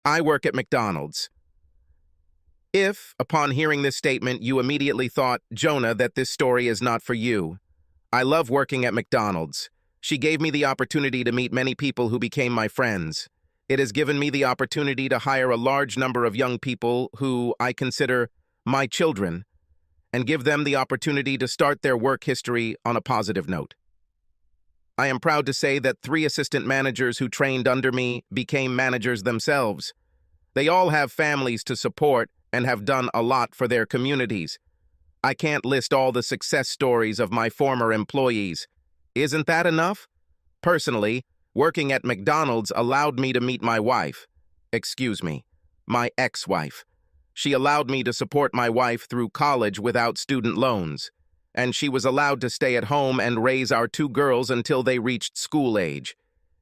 I work at McDonald's. If, upon hearing this statement, you immediately thought, Jonah, that this story is not for you. I love working at McDonald's. She gave me the opportunity to meet many people who became my friends. It has given me the opportunity to hire a large number of young people who I consider my children and give them the opportunity to start their work history on a positive note. I am proud to say that 3 assistant managers who trained under me became managers themselves. They all have families to support and have done a lot for their communities. I can't list all the success stories of my former employees. Isn't that enough? Personally, working at McDonald's allowed me to meet my wife. My ex-wife. She allowed me to support my wife through college without student loans, and she was allowed to stay at home and raise our 2 girls until they reached school age.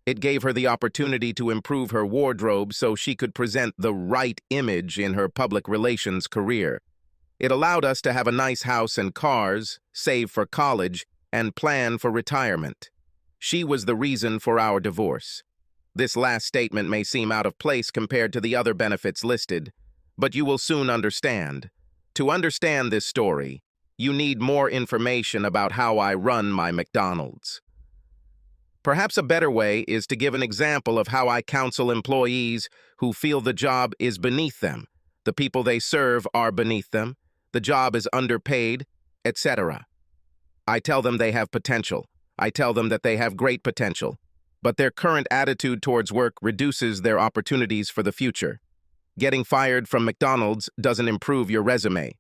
It gave her the opportunity to improve her wardrobe so she could present the right image in her public relations career. It allowed us to have a nice house and cars, save for college, and plan for retirement. She was the reason for our divorce. This last statement may seem out of place compared to the other benefits listed, but you will soon understand. To understand this story, you need more information about how I run my McDonald's. Perhaps a better way is to give an example of how I counsel employees who feel the job is beneath them, the people they serve are beneath them, the job is underpaid, etc. I tell them they have potential. I tell them that they have great potential, but their current attitude towards work reduces their opportunities for the future. Getting fired from McDonald's doesn't improve your resume.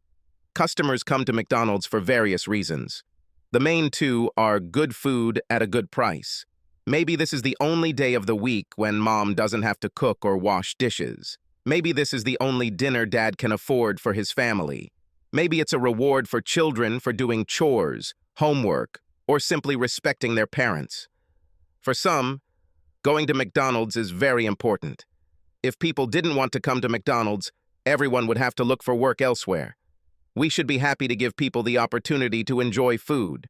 Customers come to McDonald's for various reasons. The main 2 are good food at a good price. Maybe this is the only day of the week when mom doesn't have to cook or wash dishes. Maybe this is the only dinner dad can afford for his family. Maybe it's a reward for children for doing chores, homework, or simply respecting their parents. For some, going to McDonald's is very important. If people didn't want to come to McDonald's, everyone would have to look for work elsewhere. We should be happy to give people the opportunity to enjoy food.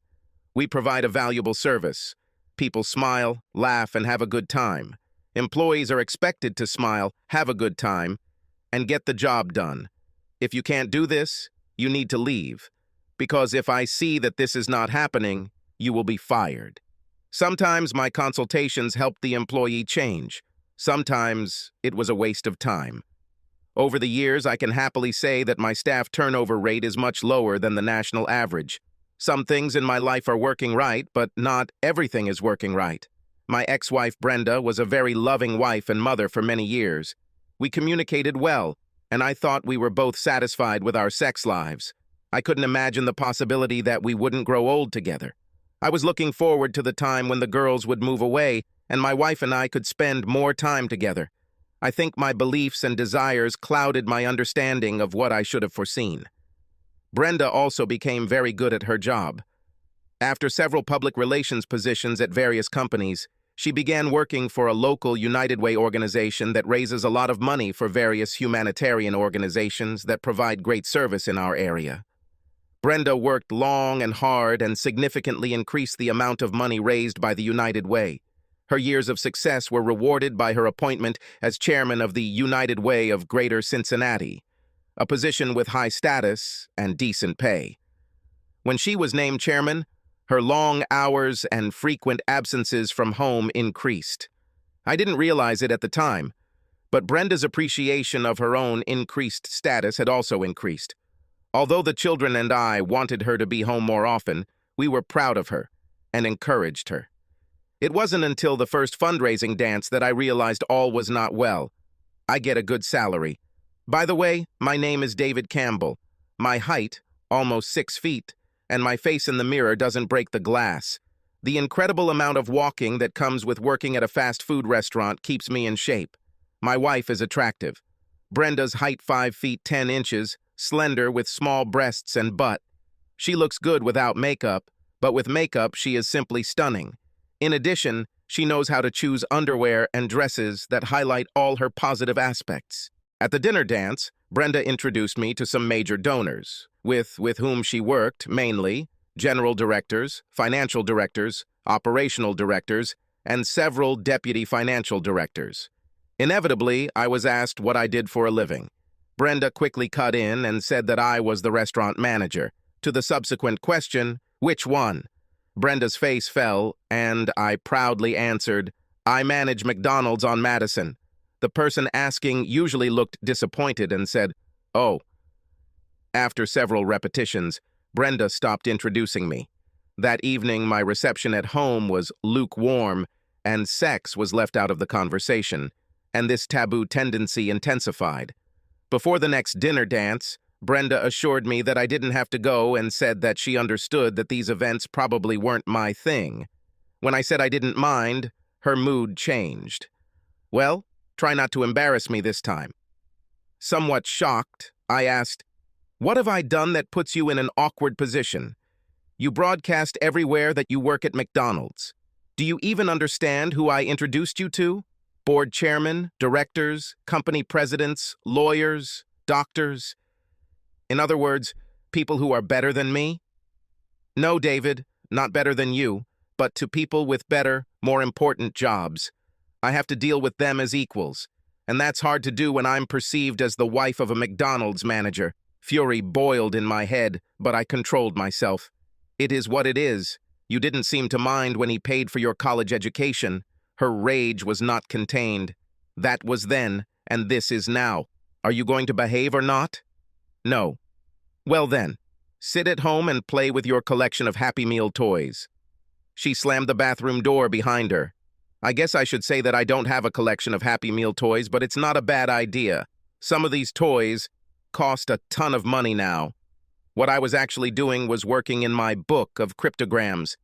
We provide a valuable service. People smile, laugh, and have a good time. Employees are expected to smile, have a good time, and get the job done. If you can't do this, you need to leave. Because if I see that this is not happening, you will be fired. Sometimes my consultations helped the employee change. Sometimes it was a waste of time. Over the years, I can happily say that my staff turnover rate is much lower than the national average. Some things in my life are working right, but not everything is working right. My ex-wife Brenda was a very loving wife and mother for many years. We communicated well, and I thought we were both satisfied with our sex lives. I couldn't imagine the possibility that we wouldn't grow old together. I was looking forward to the time when the girls would move away and my wife and I could spend more time together. I think my beliefs and desires clouded my understanding of what I should have foreseen. Brenda also became very good at her job. After several public relations positions at various companies, she began working for a local United Way organization that raises a lot of money for various humanitarian organizations that provide great service in our area. Brenda worked long and hard and significantly increased the amount of money raised by the United Way. Her years of success were rewarded by her appointment as chairman of the United Way of Greater Cincinnati, a position with high status and decent pay. When she was named chairman, her long hours and frequent absences from home increased. I didn't realize it at the time, but Brenda's appreciation of her own increased status had also increased. Although the children and I wanted her to be home more often, we were proud of her and encouraged her. It wasn't until the first fundraising dance that I realized all was not well. I get a good salary. By the way, my name is David Campbell. My height, almost 6 feet, and my face in the mirror doesn't break the glass. The incredible amount of walking that comes with working at a fast food restaurant keeps me in shape. My wife is attractive. Brenda's height 5 feet 10 inches, slender with small breasts and butt. She looks good without makeup, but with makeup she is simply stunning. In addition, she knows how to choose underwear and dresses that highlight all her positive aspects. At the dinner dance, Brenda introduced me to some major donors, with whom she worked, mainly general directors, financial directors, operational directors, and several deputy financial directors. Inevitably, I was asked what I did for a living. Brenda quickly cut in and said that I was the restaurant manager. To the subsequent question, which one? Brenda's face fell, and I proudly answered, I manage McDonald's on Madison. The person asking usually looked disappointed and said, oh. After several repetitions, Brenda stopped introducing me. That evening, my reception at home was lukewarm, and sex was left out of the conversation, and this taboo tendency intensified. Before the next dinner dance, Brenda assured me that I didn't have to go and said that she understood that these events probably weren't my thing. When I said I didn't mind, her mood changed. Well, try not to embarrass me this time. Somewhat shocked, I asked, what have I done that puts you in an awkward position? You broadcast everywhere that you work at McDonald's. Do you even understand who I introduced you to? Board chairmen, directors, company presidents, lawyers, doctors. In other words, people who are better than me? No, David, not better than you, but to people with better, more important jobs. I have to deal with them as equals, and that's hard to do when I'm perceived as the wife of a McDonald's manager. Fury boiled in my head, but I controlled myself. It is what it is. You didn't seem to mind when he paid for your college education. Her rage was not contained. That was then, and this is now. Are you going to behave or not? No. Well then, sit at home and play with your collection of Happy Meal toys. She slammed the bathroom door behind her. I guess I should say that I don't have a collection of Happy Meal toys, but it's not a bad idea. Some of these toys cost a ton of money now. What I was actually doing was working in my book of cryptograms.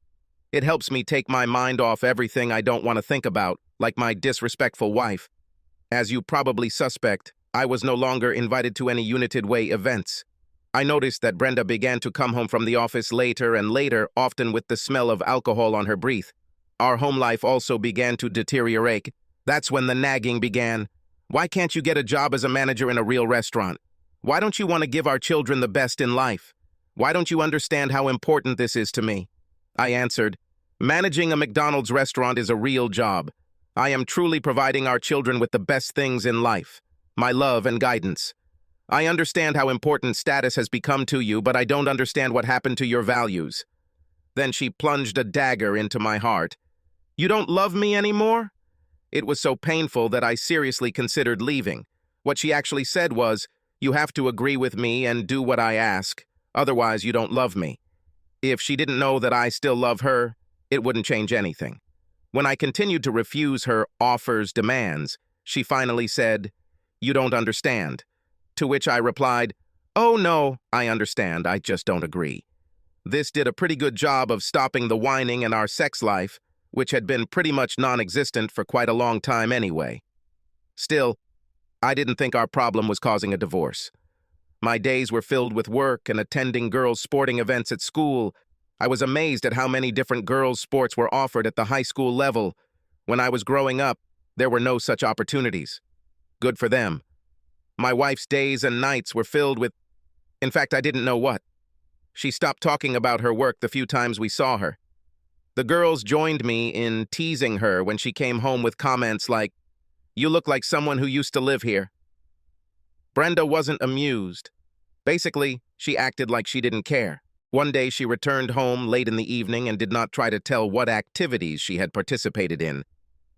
It helps me take my mind off everything I don't want to think about, like my disrespectful wife. As you probably suspect, I was no longer invited to any United Way events. I noticed that Brenda began to come home from the office later and later, often with the smell of alcohol on her breath. Our home life also began to deteriorate. That's when the nagging began. Why can't you get a job as a manager in a real restaurant? Why don't you want to give our children the best in life? Why don't you understand how important this is to me? I answered, managing a McDonald's restaurant is a real job. I am truly providing our children with the best things in life, my love and guidance. I understand how important status has become to you, but I don't understand what happened to your values. Then she plunged a dagger into my heart. You don't love me anymore? It was so painful that I seriously considered leaving. What she actually said was, you have to agree with me and do what I ask, otherwise you don't love me. If she didn't know that I still love her, it wouldn't change anything. When I continued to refuse her offers, demands, she finally said, you don't understand. To which I replied, oh no, I understand, I just don't agree. This did a pretty good job of stopping the whining in our sex life, which had been pretty much non-existent for quite a long time anyway. Still, I didn't think our problem was causing a divorce. My days were filled with work and attending girls' sporting events at school. I was amazed at how many different girls' sports were offered at the high school level. When I was growing up, there were no such opportunities. Good for them. My wife's days and nights were filled with, in fact, I didn't know what. She stopped talking about her work the few times we saw her. The girls joined me in teasing her when she came home with comments like, you look like someone who used to live here. Brenda wasn't amused. Basically, she acted like she didn't care. One day she returned home late in the evening and did not try to tell what activities she had participated in.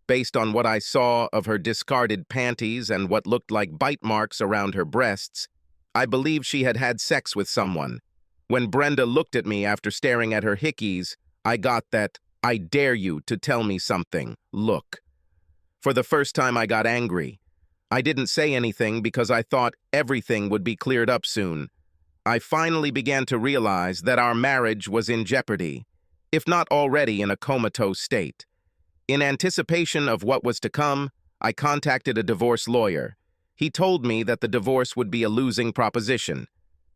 Based on what I saw of her discarded panties and what looked like bite marks around her breasts, I believed she had had sex with someone. When Brenda looked at me after staring at her hickeys, I got that, I dare you to tell me something, look. For the first time I got angry. I didn't say anything because I thought everything would be cleared up soon. I finally began to realize that our marriage was in jeopardy, if not already in a comatose state. In anticipation of what was to come, I contacted a divorce lawyer. He told me that the divorce would be a losing proposition.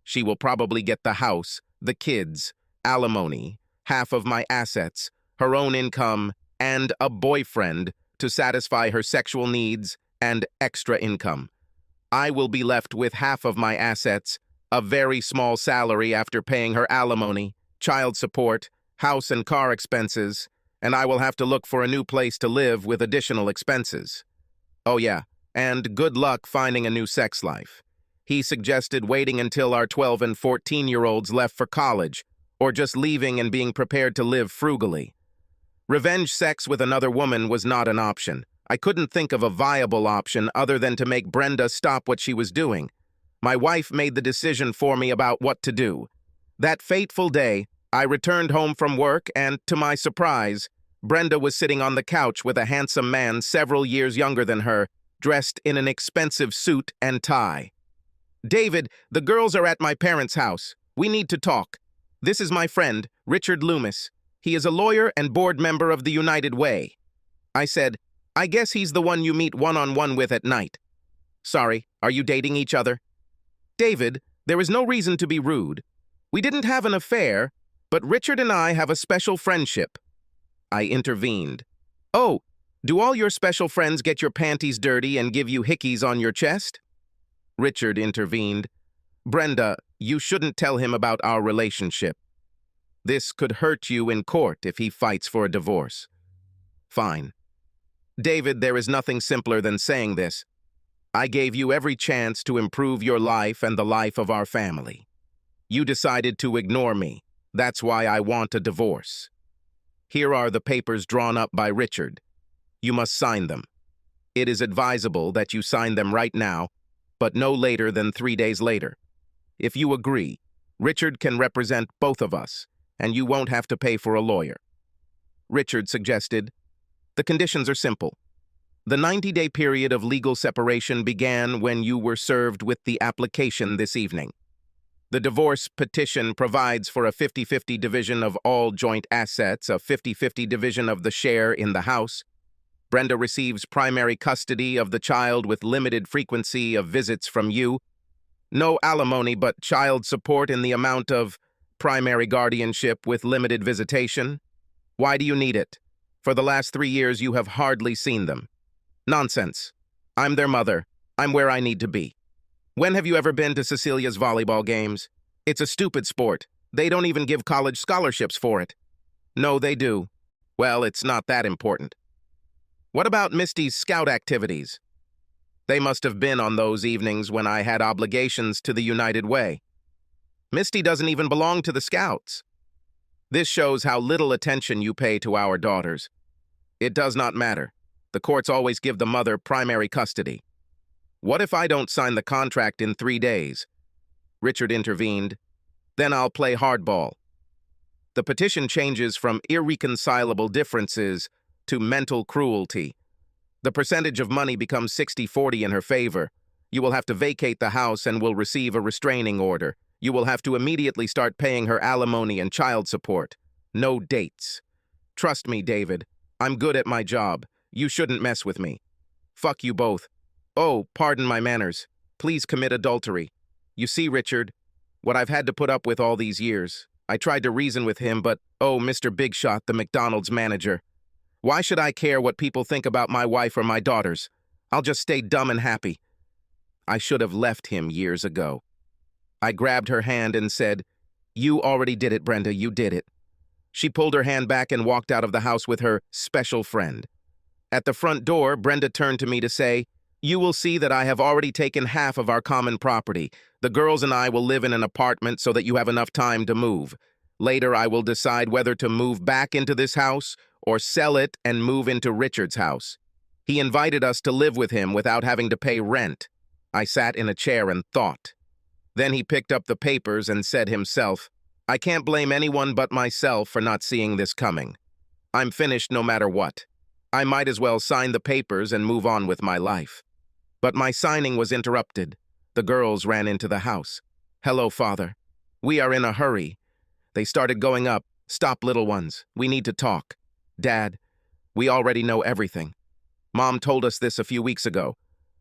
She will probably get the house, the kids, alimony, half of my assets, her own income, and a boyfriend to satisfy her sexual needs and extra income. I will be left with half of my assets, a very small salary after paying her alimony, child support, house and car expenses, and I will have to look for a new place to live with additional expenses. Oh yeah, and good luck finding a new sex life. He suggested waiting until our 12 and 14-year-olds left for college, or just leaving and being prepared to live frugally. Revenge sex with another woman was not an option. I couldn't think of a viable option other than to make Brenda stop what she was doing. My wife made the decision for me about what to do. That fateful day, I returned home from work and, to my surprise, Brenda was sitting on the couch with a handsome man several years younger than her, dressed in an expensive suit and tie. "David, the girls are at my parents' house. We need to talk. This is my friend, Richard Loomis. He is a lawyer and board member of the United Way." I said, "I guess he's the one you meet one-on-one with at night." "Sorry, are you dating each other?" "David, there is no reason to be rude. We didn't have an affair, but Richard and I have a special friendship." I intervened. "Oh, do all your special friends get your panties dirty and give you hickeys on your chest?" Richard intervened. "Brenda, you shouldn't tell him about our relationship. This could hurt you in court if he fights for a divorce." "Fine. David, there is nothing simpler than saying this. I gave you every chance to improve your life and the life of our family. You decided to ignore me. That's why I want a divorce. Here are the papers drawn up by Richard. You must sign them. It is advisable that you sign them right now, but no later than 3 days later. If you agree, Richard can represent both of us, and you won't have to pay for a lawyer." Richard suggested, "The conditions are simple. The 90-day period of legal separation began when you were served with the application this evening. The divorce petition provides for a 50-50 division of all joint assets, a 50-50 division of the share in the house. Brenda receives primary custody of the child with limited frequency of visits from you. No alimony but child support in the amount of primary guardianship with limited visitation. Why do you need it? For the last 3 years you have hardly seen them. Nonsense. I'm their mother. I'm where I need to be. When have you ever been to Cecilia's volleyball games? It's a stupid sport. They don't even give college scholarships for it." "No, they do." "Well, it's not that important." "What about Misty's scout activities?" "They must have been on those evenings when I had obligations to the United Way." "Misty doesn't even belong to the Scouts." "This shows how little attention you pay to our daughters." "It does not matter. The courts always give the mother primary custody." "What if I don't sign the contract in 3 days?" Richard intervened. "Then I'll play hardball." The petition changes from irreconcilable differences to mental cruelty. The percentage of money becomes 60-40 in her favor. You will have to vacate the house and will receive a restraining order. You will have to immediately start paying her alimony and child support. No dates. Trust me, David. I'm good at my job. You shouldn't mess with me. Fuck you both. Oh, pardon my manners. Please commit adultery. You see, Richard, what I've had to put up with all these years. I tried to reason with him, but, oh, Mr. Big Shot, the McDonald's manager. Why should I care what people think about my wife or my daughters? I'll just stay dumb and happy. I should have left him years ago. I grabbed her hand and said, "You already did it, Brenda, you did it." She pulled her hand back and walked out of the house with her special friend. At the front door, Brenda turned to me to say, "You will see that I have already taken half of our common property. The girls and I will live in an apartment so that you have enough time to move. Later, I will decide whether to move back into this house or sell it and move into Richard's house. He invited us to live with him without having to pay rent." I sat in a chair and thought. Then he picked up the papers and said himself, "I can't blame anyone but myself for not seeing this coming. I'm finished no matter what. I might as well sign the papers and move on with my life." But my signing was interrupted. The girls ran into the house. "Hello, Father. We are in a hurry." They started going up. "Stop, little ones. We need to talk." "Dad, we already know everything. Mom told us this a few weeks ago.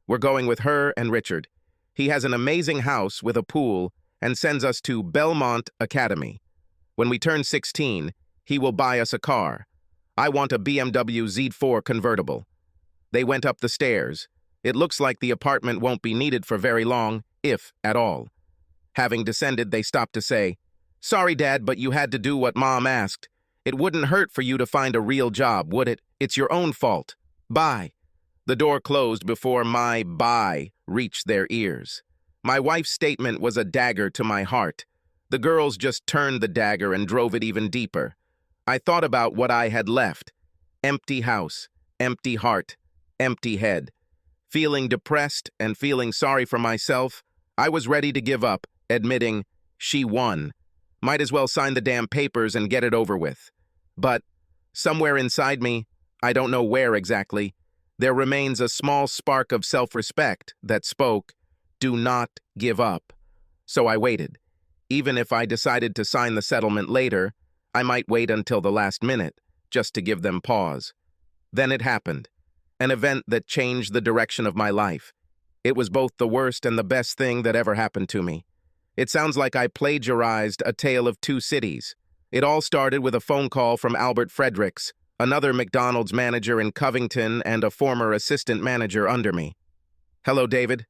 We're going with her and Richard. He has an amazing house with a pool and sends us to Belmont Academy. When we turn 16, he will buy us a car. I want a BMW Z4 convertible." They went up the stairs. It looks like the apartment won't be needed for very long, if at all. Having descended, they stopped to say, "Sorry, Dad, but you had to do what Mom asked. It wouldn't hurt for you to find a real job, would it? It's your own fault. Bye." The door closed before my bye reached their ears. My wife's statement was a dagger to my heart. The girls just turned the dagger and drove it even deeper. I thought about what I had left. Empty house, empty heart, empty head. Feeling depressed and feeling sorry for myself, I was ready to give up, admitting, she won. Might as well sign the damn papers and get it over with. But somewhere inside me, I don't know where exactly, there remains a small spark of self-respect that spoke, do not give up. So I waited. Even if I decided to sign the settlement later, I might wait until the last minute, just to give them pause. Then it happened. An event that changed the direction of my life. It was both the worst and the best thing that ever happened to me. It sounds like I plagiarized A Tale of Two Cities. It all started with a phone call from Albert Fredericks, another McDonald's manager in Covington and a former assistant manager under me. Hello, David.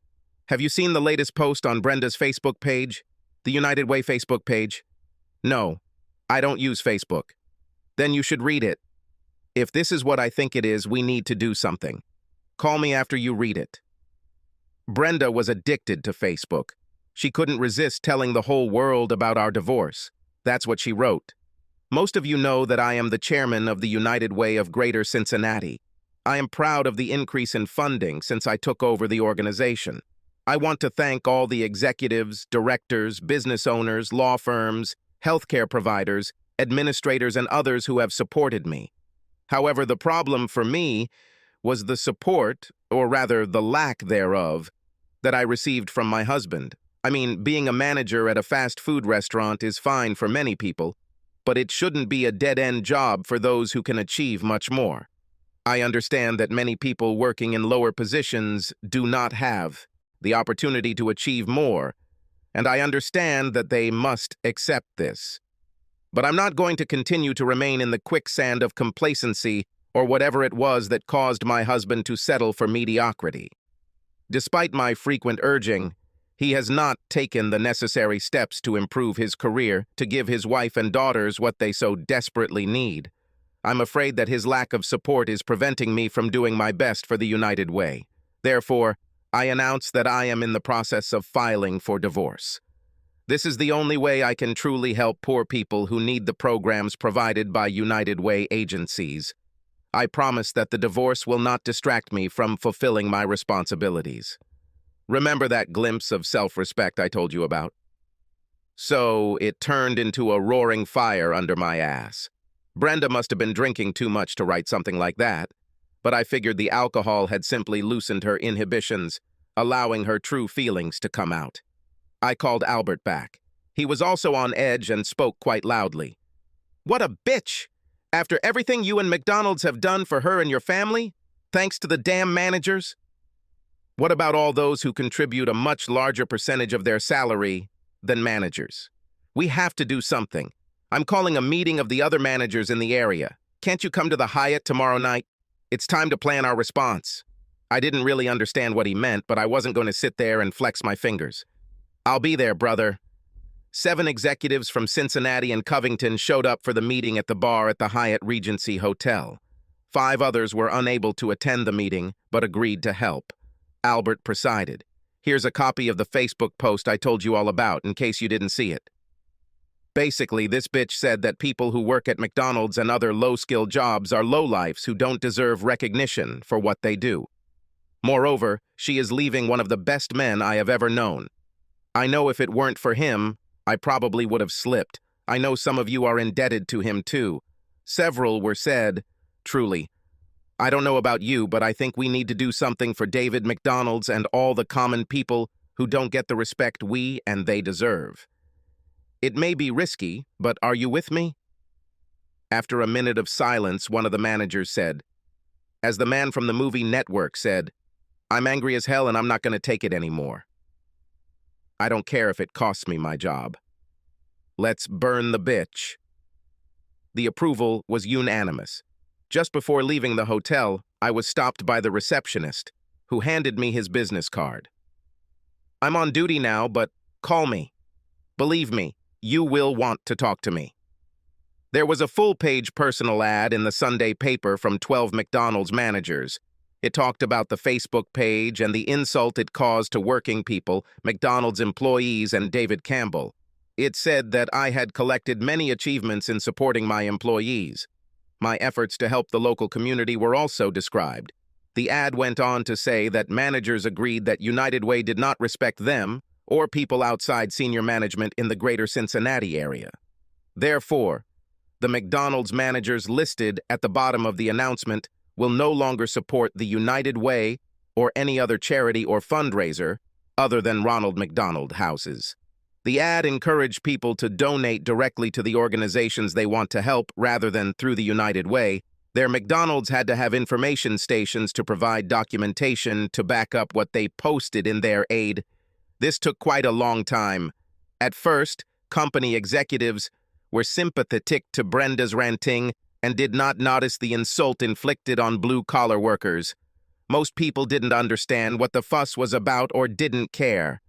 Have you seen the latest post on Brenda's Facebook page? The United Way Facebook page? No, I don't use Facebook. Then you should read it. If this is what I think it is, we need to do something. Call me after you read it. Brenda was addicted to Facebook. She couldn't resist telling the whole world about our divorce. That's what she wrote. Most of you know that I am the chairman of the United Way of Greater Cincinnati. I am proud of the increase in funding since I took over the organization. I want to thank all the executives, directors, business owners, law firms, healthcare providers, administrators, and others who have supported me. However, the problem for me was the support, or rather the lack thereof, that I received from my husband. I mean, being a manager at a fast food restaurant is fine for many people, but it shouldn't be a dead-end job for those who can achieve much more. I understand that many people working in lower positions do not have the opportunity to achieve more, and I understand that they must accept this. But I'm not going to continue to remain in the quicksand of complacency or whatever it was that caused my husband to settle for mediocrity. Despite my frequent urging, he has not taken the necessary steps to improve his career, to give his wife and daughters what they so desperately need. I'm afraid that his lack of support is preventing me from doing my best for the United Way. Therefore, I announce that I am in the process of filing for divorce. This is the only way I can truly help poor people who need the programs provided by United Way agencies. I promise that the divorce will not distract me from fulfilling my responsibilities. Remember that glimpse of self-respect I told you about? So it turned into a roaring fire under my ass. Brenda must have been drinking too much to write something like that, but I figured the alcohol had simply loosened her inhibitions, allowing her true feelings to come out. I called Albert back. He was also on edge and spoke quite loudly. What a bitch! After everything you and McDonald's have done for her and your family, thanks to the damn managers? What about all those who contribute a much larger percentage of their salary than managers? We have to do something. I'm calling a meeting of the other managers in the area. Can't you come to the Hyatt tomorrow night? It's time to plan our response. I didn't really understand what he meant, but I wasn't going to sit there and flex my fingers. I'll be there, brother. 7 executives from Cincinnati and Covington showed up for the meeting at the bar at the Hyatt Regency Hotel. 5 others were unable to attend the meeting, but agreed to help. Albert presided. Here's a copy of the Facebook post I told you all about, in case you didn't see it. Basically, this bitch said that people who work at McDonald's and other low-skilled jobs are lowlifes who don't deserve recognition for what they do. Moreover, she is leaving one of the best men I have ever known. I know if it weren't for him, I probably would have slipped. I know some of you are indebted to him too. Several were said, truly. I don't know about you, but I think we need to do something for David McDonald's and all the common people who don't get the respect we and they deserve. It may be risky, but are you with me? After a minute of silence, one of the managers said, as the man from the movie Network said, I'm angry as hell and I'm not going to take it anymore. I don't care if it costs me my job. Let's burn the bitch. The approval was unanimous. Just before leaving the hotel, I was stopped by the receptionist, who handed me his business card. I'm on duty now, but call me. Believe me, you will want to talk to me. There was a full-page personal ad in the Sunday paper from 12 McDonald's managers. It talked about the Facebook page and the insult it caused to working people, McDonald's employees, and David Campbell. It said that I had collected many achievements in supporting my employees. My efforts to help the local community were also described. The ad went on to say that managers agreed that United Way did not respect them or people outside senior management in the greater Cincinnati area. Therefore, the McDonald's managers listed at the bottom of the announcement will no longer support the United Way or any other charity or fundraiser other than Ronald McDonald Houses. The ad encouraged people to donate directly to the organizations they want to help rather than through the United Way. Their McDonald's had to have information stations to provide documentation to back up what they posted in their aid. This took quite a long time. At first, company executives were sympathetic to Brenda's ranting and did not notice the insult inflicted on blue-collar workers. Most people didn't understand what the fuss was about or didn't care.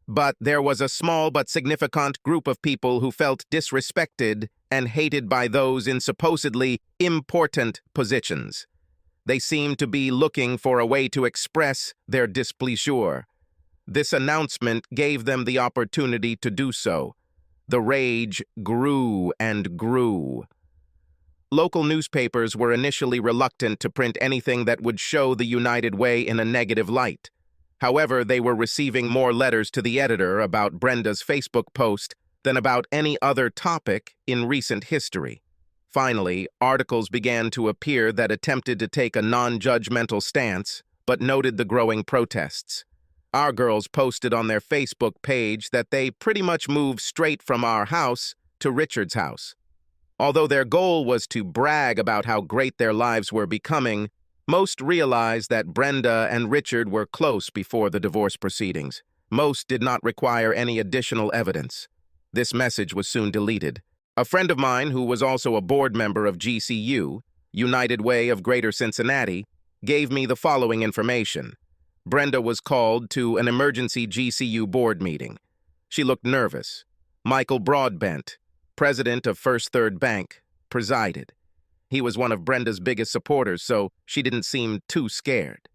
But there was a small but significant group of people who felt disrespected and hated by those in supposedly important positions. They seemed to be looking for a way to express their displeasure. This announcement gave them the opportunity to do so. The rage grew and grew. Local newspapers were initially reluctant to print anything that would show the United Way in a negative light. However, they were receiving more letters to the editor about Brenda's Facebook post than about any other topic in recent history. Finally, articles began to appear that attempted to take a non-judgmental stance, but noted the growing protests. Our girls posted on their Facebook page that they pretty much moved straight from our house to Richard's house. Although their goal was to brag about how great their lives were becoming, most realized that Brenda and Richard were close before the divorce proceedings. Most did not require any additional evidence. This message was soon deleted. A friend of mine, who was also a board member of GCU, United Way of Greater Cincinnati, gave me the following information. Brenda was called to an emergency GCU board meeting. She looked nervous. Michael Broadbent, president of First Third Bank, presided. He was one of Brenda's biggest supporters, so she didn't seem too scared.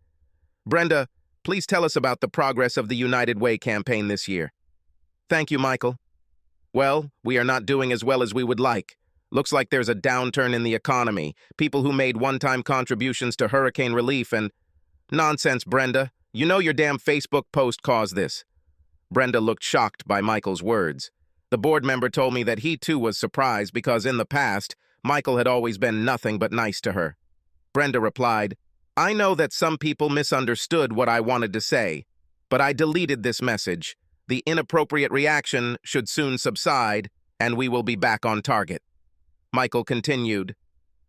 Brenda, please tell us about the progress of the United Way campaign this year. Thank you, Michael. Well, we are not doing as well as we would like. Looks like there's a downturn in the economy. People who made one-time contributions to hurricane relief and... Nonsense, Brenda. You know your damn Facebook post caused this. Brenda looked shocked by Michael's words. The board member told me that he too was surprised because in the past, Michael had always been nothing but nice to her. Brenda replied, I know that some people misunderstood what I wanted to say, but I deleted this message. The inappropriate reaction should soon subside, and we will be back on target. Michael continued,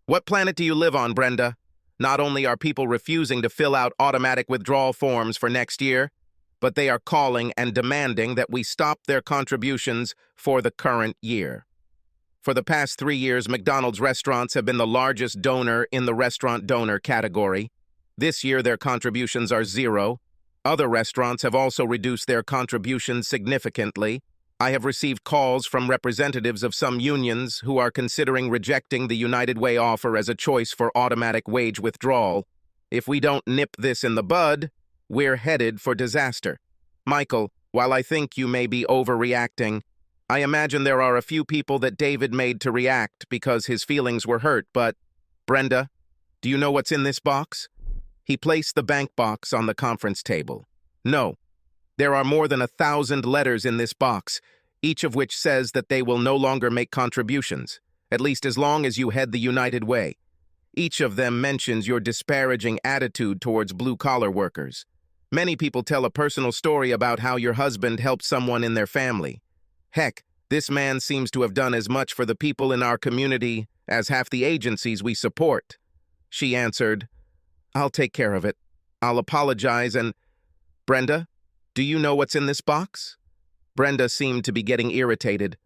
What planet do you live on, Brenda? Not only are people refusing to fill out automatic withdrawal forms for next year, but they are calling and demanding that we stop their contributions for the current year. For the past 3 years, McDonald's restaurants have been the largest donor in the restaurant donor category. This year, their contributions are zero. Other restaurants have also reduced their contributions significantly. I have received calls from representatives of some unions who are considering rejecting the United Way offer as a choice for automatic wage withdrawal. If we don't nip this in the bud, we're headed for disaster. Michael, while I think you may be overreacting, I imagine there are a few people that David made to react because his feelings were hurt, but... Brenda, do you know what's in this box? He placed the bank box on the conference table. No. There are more than 1,000 letters in this box, each of which says that they will no longer make contributions, at least as long as you head the United Way. Each of them mentions your disparaging attitude towards blue-collar workers. Many people tell a personal story about how your husband helped someone in their family. Heck, this man seems to have done as much for the people in our community as half the agencies we support. She answered, I'll take care of it. I'll apologize and... Brenda, do you know what's in this box? Brenda seemed to be getting irritated.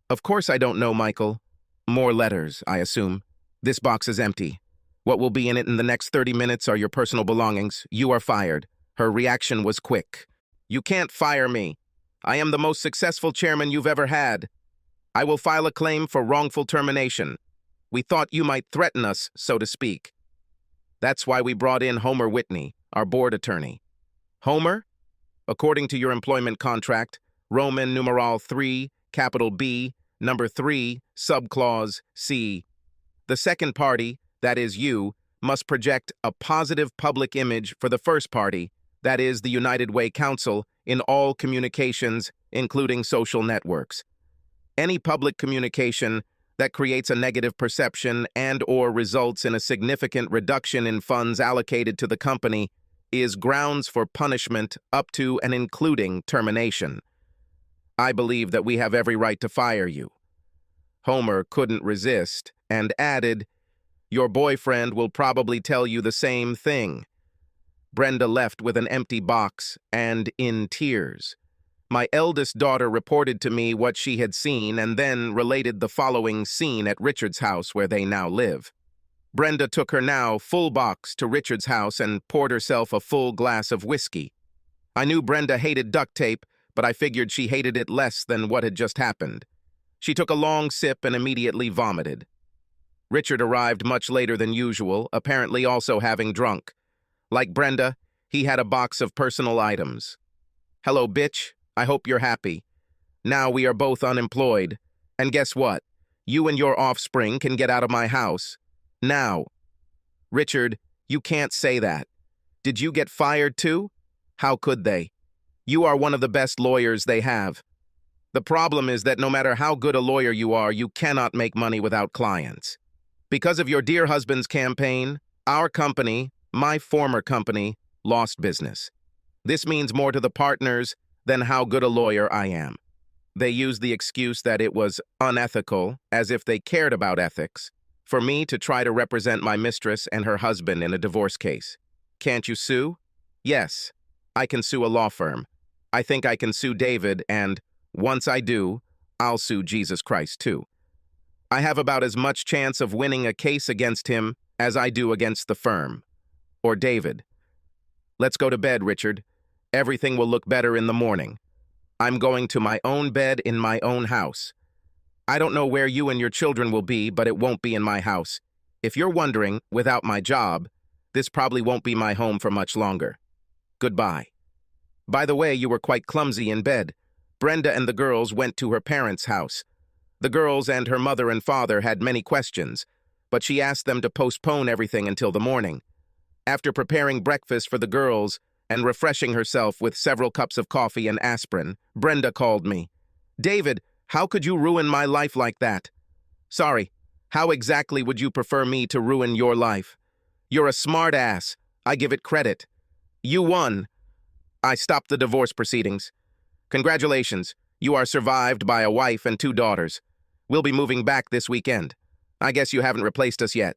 Of course I don't know, Michael. More letters, I assume. This box is empty. What will be in it in the next 30 minutes are your personal belongings. You are fired. Her reaction was quick. You can't fire me. I am the most successful chairman you've ever had. I will file a claim for wrongful termination. We thought you might threaten us, so to speak. That's why we brought in Homer Whitney, our board attorney. Homer, according to your employment contract, Roman numeral 3, capital B, number 3, subclause C, the second party, that is you, must project a positive public image for the first party, that is the United Way Council, in all communications, including social networks. Any public communication that creates a negative perception and/or results in a significant reduction in funds allocated to the company is grounds for punishment up to and including termination. I believe that we have every right to fire you. Homer couldn't resist and added, your boyfriend will probably tell you the same thing. Brenda left with an empty box and in tears. My eldest daughter reported to me what she had seen and then related the following scene at Richard's house where they now live. Brenda took her now full box to Richard's house and poured herself a full glass of whiskey. I knew Brenda hated duct tape, but I figured she hated it less than what had just happened. She took a long sip and immediately vomited. Richard arrived much later than usual, apparently also having drunk. Like Brenda, he had a box of personal items. Hello, bitch. I hope you're happy. Now we are both unemployed. And guess what? You and your offspring can get out of my house. Now. Richard, you can't say that. Did you get fired too? How could they? You are one of the best lawyers they have. The problem is that no matter how good a lawyer you are, you cannot make money without clients. Because of your dear husband's campaign, our company, my former company, lost business. This means more to the partners than how good a lawyer I am. They used the excuse that it was unethical, as if they cared about ethics, for me to try to represent my mistress and her husband in a divorce case. Can't you sue? Yes, I can sue a law firm. I think I can sue David, and once I do, I'll sue Jesus Christ too. I have about as much chance of winning a case against him as I do against the firm. Or David. Let's go to bed, Richard. Everything will look better in the morning. I'm going to my own bed in my own house. I don't know where you and your children will be, but it won't be in my house. If you're wondering, without my job, this probably won't be my home for much longer. Goodbye. By the way, you were quite clumsy in bed. Brenda and the girls went to her parents' house. The girls and her mother and father had many questions, but she asked them to postpone everything until the morning. After preparing breakfast for the girls and refreshing herself with several cups of coffee and aspirin, Brenda called me. David, how could you ruin my life like that? Sorry, how exactly would you prefer me to ruin your life? You're a smart ass. I give it credit. You won. I stopped the divorce proceedings. Congratulations. You are survived by a wife and 2 daughters. We'll be moving back this weekend. I guess you haven't replaced us yet.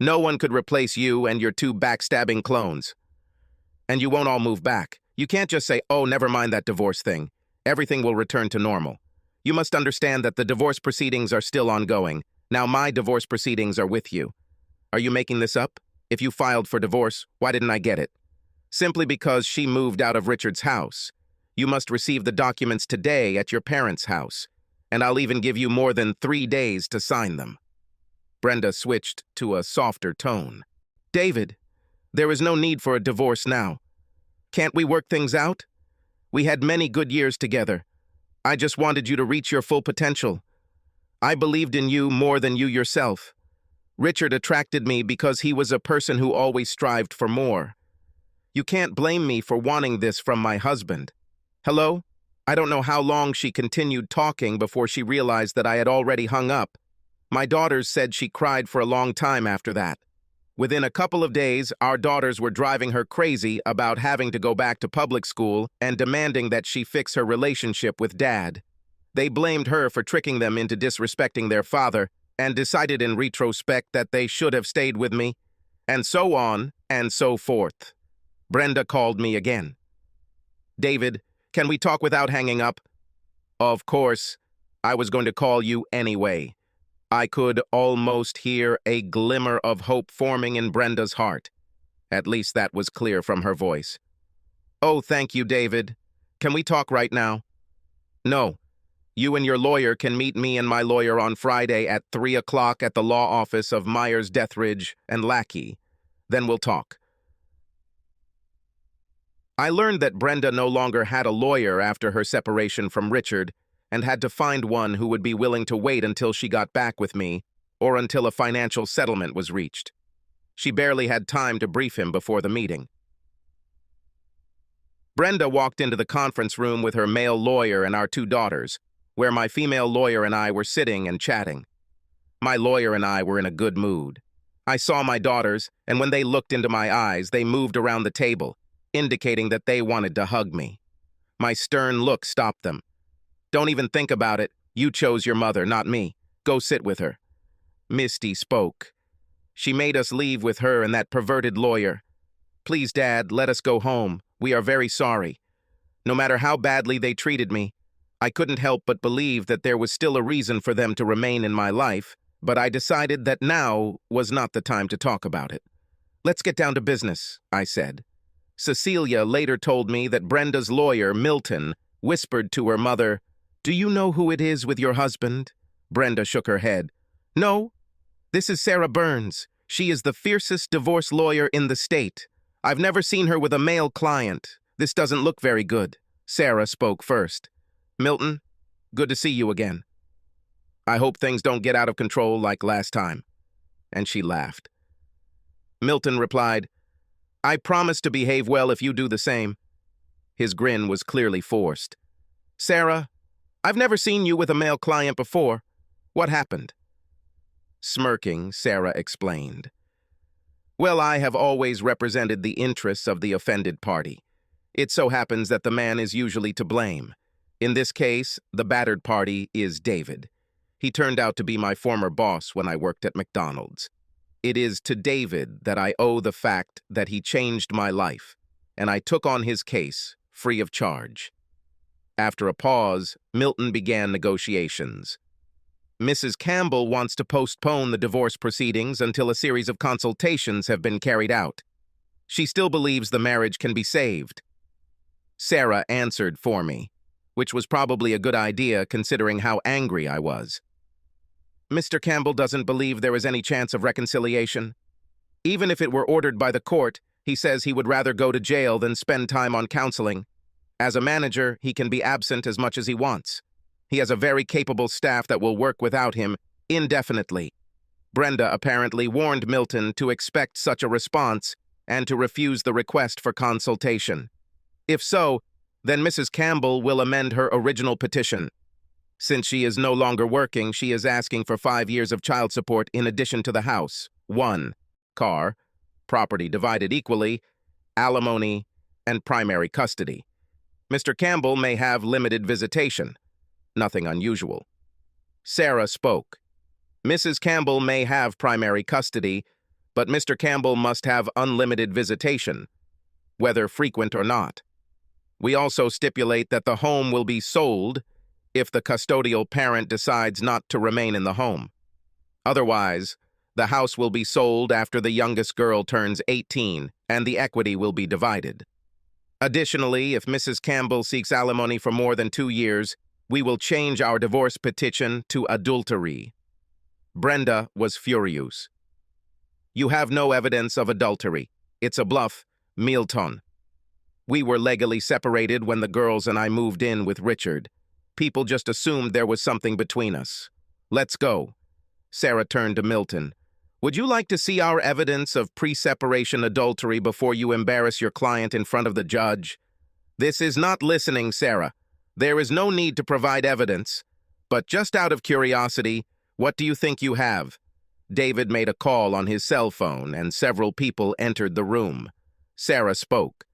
No one could replace you and your 2 backstabbing clones. And you won't all move back. You can't just say, oh, never mind that divorce thing. Everything will return to normal. You must understand that the divorce proceedings are still ongoing. Now my divorce proceedings are with you. Are you making this up? If you filed for divorce, why didn't I get it? Simply because she moved out of Richard's house. You must receive the documents today at your parents' house, and I'll even give you more than 3 days to sign them. Brenda switched to a softer tone. David, there is no need for a divorce now. Can't we work things out? We had many good years together. I just wanted you to reach your full potential. I believed in you more than you yourself. Richard attracted me because he was a person who always strived for more. You can't blame me for wanting this from my husband. Hello? I don't know how long she continued talking before she realized that I had already hung up. My daughters said she cried for a long time after that. Within a couple of days, our daughters were driving her crazy about having to go back to public school and demanding that she fix her relationship with Dad. They blamed her for tricking them into disrespecting their father and decided in retrospect that they should have stayed with me, and so on and so forth. Brenda called me again. David, can we talk without hanging up? Of course. I was going to call you anyway. I could almost hear a glimmer of hope forming in Brenda's heart. At least that was clear from her voice. Oh, thank you, David. Can we talk right now? No. You and your lawyer can meet me and my lawyer on Friday at 3 o'clock at the law office of Myers, Dethridge, and Lackey. Then we'll talk. I learned that Brenda no longer had a lawyer after her separation from Richard and had to find one who would be willing to wait until she got back with me or until a financial settlement was reached. She barely had time to brief him before the meeting. Brenda walked into the conference room with her male lawyer and our 2 daughters, where my female lawyer and I were sitting and chatting. My lawyer and I were in a good mood. I saw my daughters, and when they looked into my eyes, they moved around the table, indicating that they wanted to hug me. My stern look stopped them. "Don't even think about it. You chose your mother, not me. Go sit with her." Misty spoke. "She made us leave with her and that perverted lawyer. Please, Dad, let us go home. We are very sorry. No matter how badly they treated me, I couldn't help but believe that there was still a reason for them to remain in my life, but I decided that now was not the time to talk about it. Let's get down to business," I said. Cecilia later told me that Brenda's lawyer, Milton, whispered to her mother, "Do you know who it is with your husband?" Brenda shook her head. "No, this is Sarah Burns. She is the fiercest divorce lawyer in the state. I've never seen her with a male client. This doesn't look very good." Sarah spoke first. "Milton, good to see you again. I hope things don't get out of control like last time." And she laughed. Milton replied, "I promise to behave well if you do the same." His grin was clearly forced. "Sarah, I've never seen you with a male client before. What happened?" Smirking, Sarah explained. "Well, I have always represented the interests of the offended party. It so happens that the man is usually to blame. In this case, the battered party is David. He turned out to be my former boss when I worked at McDonald's. It is to David that I owe the fact that he changed my life, and I took on his case, free of charge." After a pause, Milton began negotiations. "Mrs. Campbell wants to postpone the divorce proceedings until a series of consultations have been carried out. She still believes the marriage can be saved." Sarah answered for me, which was probably a good idea considering how angry I was. "Mr. Campbell doesn't believe there is any chance of reconciliation. Even if it were ordered by the court, he says he would rather go to jail than spend time on counseling. As a manager, he can be absent as much as he wants. He has a very capable staff that will work without him indefinitely." Brenda apparently warned Milton to expect such a response and to refuse the request for consultation. If so, then Mrs. Campbell will amend her original petition. Since she is no longer working, she is asking for 5 years of child support in addition to the house, 1 car, property divided equally, alimony, and primary custody. Mr. Campbell may have limited visitation. Nothing unusual. Sarah spoke. "Mrs. Campbell may have primary custody, but Mr. Campbell must have unlimited visitation, whether frequent or not. We also stipulate that the home will be sold if the custodial parent decides not to remain in the home. Otherwise, the house will be sold after the youngest girl turns 18, and the equity will be divided. Additionally, if Mrs. Campbell seeks alimony for more than 2 years, we will change our divorce petition to adultery." Brenda was furious. "You have no evidence of adultery. It's a bluff, Milton. We were legally separated when the girls and I moved in with Richard. People just assumed there was something between us. Let's go." Sarah turned to Milton. "Would you like to see our evidence of pre-separation adultery before you embarrass your client in front of the judge?" "This is not listening, Sarah. There is no need to provide evidence. But just out of curiosity, what do you think you have?" David made a call on his cell phone, and several people entered the room. Sarah spoke.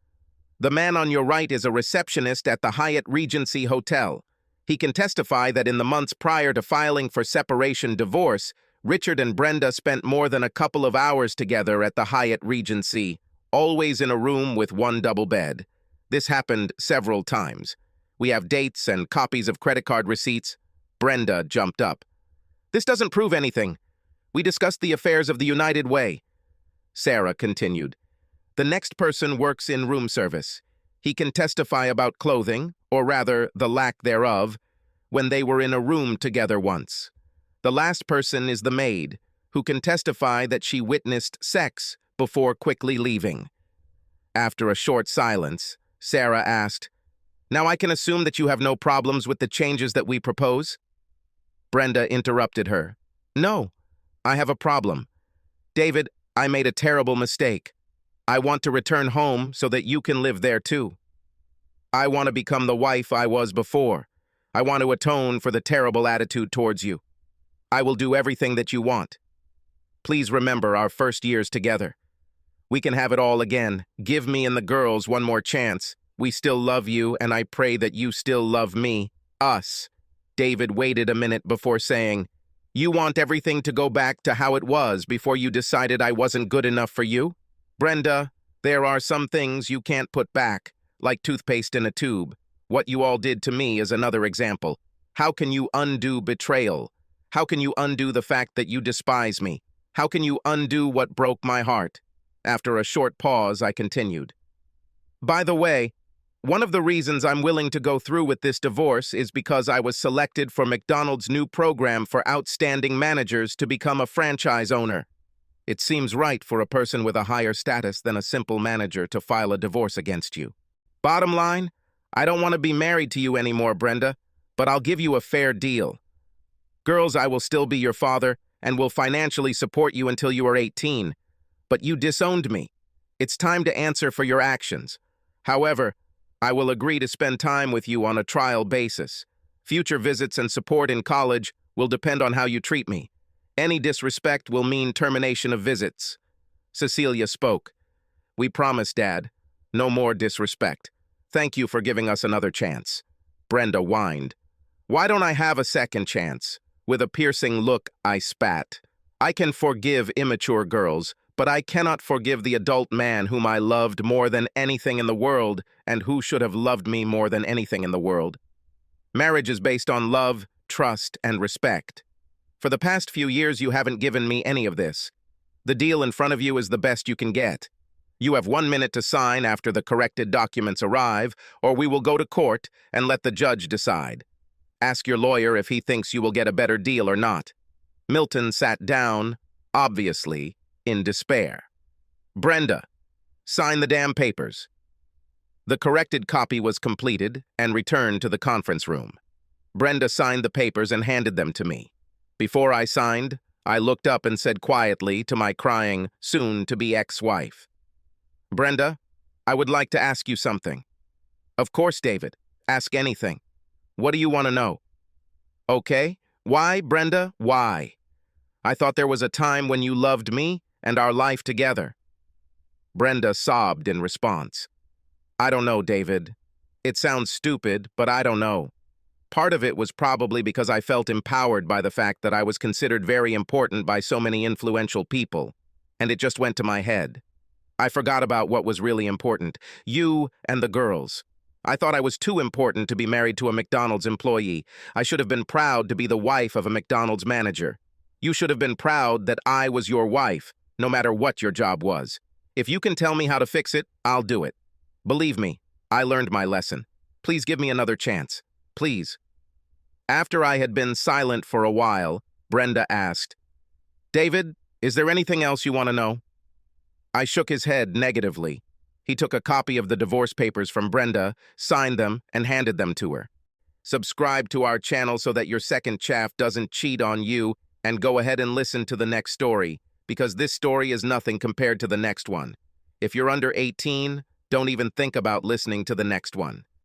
"The man on your right is a receptionist at the Hyatt Regency Hotel. He can testify that in the months prior to filing for separation divorce, Richard and Brenda spent more than a couple of hours together at the Hyatt Regency, always in a room with 1 double bed. This happened several times. We have dates and copies of credit card receipts." Brenda jumped up. "This doesn't prove anything. We discussed the affairs of the United Way." Sarah continued. "The next person works in room service. He can testify about clothing, or rather, the lack thereof, when they were in a room together once. The last person is the maid, who can testify that she witnessed sex before quickly leaving. After a short silence, Sarah asked, "Now I can assume that you have no problems with the changes that we propose?" Brenda interrupted her. "No, I have a problem. David, I made a terrible mistake. I want to return home so that you can live there too. I want to become the wife I was before. I want to atone for the terrible attitude towards you. I will do everything that you want. Please remember our first years together. We can have it all again. Give me and the girls one more chance. We still love you, and I pray that you still love me. Us." David waited a minute before saying, "You want everything to go back to how it was before you decided I wasn't good enough for you? Brenda, there are some things you can't put back, like toothpaste in a tube. What you all did to me is another example. How can you undo betrayal? How can you undo the fact that you despise me? How can you undo what broke my heart?" After a short pause, I continued. "By the way, one of the reasons I'm willing to go through with this divorce is because I was selected for McDonald's new program for outstanding managers to become a franchise owner. It seems right for a person with a higher status than a simple manager to file a divorce against you. Bottom line, I don't want to be married to you anymore, Brenda, but I'll give you a fair deal. Girls, I will still be your father and will financially support you until you are 18. But you disowned me. It's time to answer for your actions. However, I will agree to spend time with you on a trial basis. Future visits and support in college will depend on how you treat me. Any disrespect will mean termination of visits." Cecilia spoke. "We promise, Dad. No more disrespect. Thank you for giving us another chance." Brenda whined. "Why don't I have a second chance?" With a piercing look, I spat. "I can forgive immature girls, but I cannot forgive the adult man whom I loved more than anything in the world and who should have loved me more than anything in the world. Marriage is based on love, trust, and respect. For the past few years, you haven't given me any of this. The deal in front of you is the best you can get. You have 1 minute to sign after the corrected documents arrive, or we will go to court and let the judge decide. Ask your lawyer if he thinks you will get a better deal or not." Milton sat down, obviously in despair. "Brenda, sign the damn papers." The corrected copy was completed and returned to the conference room. Brenda signed the papers and handed them to me. Before I signed, I looked up and said quietly to my crying, soon-to-be ex-wife, "Brenda, I would like to ask you something." "Of course, David. Ask anything. What do you want to know?" "Okay. Why, Brenda, why? I thought there was a time when you loved me and our life together." Brenda sobbed in response. "I don't know, David. It sounds stupid, but I don't know. Part of it was probably because I felt empowered by the fact that I was considered very important by so many influential people, and it just went to my head. I forgot about what was really important, you and the girls. I thought I was too important to be married to a McDonald's employee. I should have been proud to be the wife of a McDonald's manager. You should have been proud that I was your wife, no matter what your job was. If you can tell me how to fix it, I'll do it. Believe me, I learned my lesson. Please give me another chance. Please." After I had been silent for a while, Brenda asked, "David, is there anything else you want to know?" I shook his head negatively. He took a copy of the divorce papers from Brenda, signed them, and handed them to her. Subscribe to our channel so that your second chaff doesn't cheat on you, and go ahead and listen to the next story, because this story is nothing compared to the next one. If you're under 18, don't even think about listening to the next one.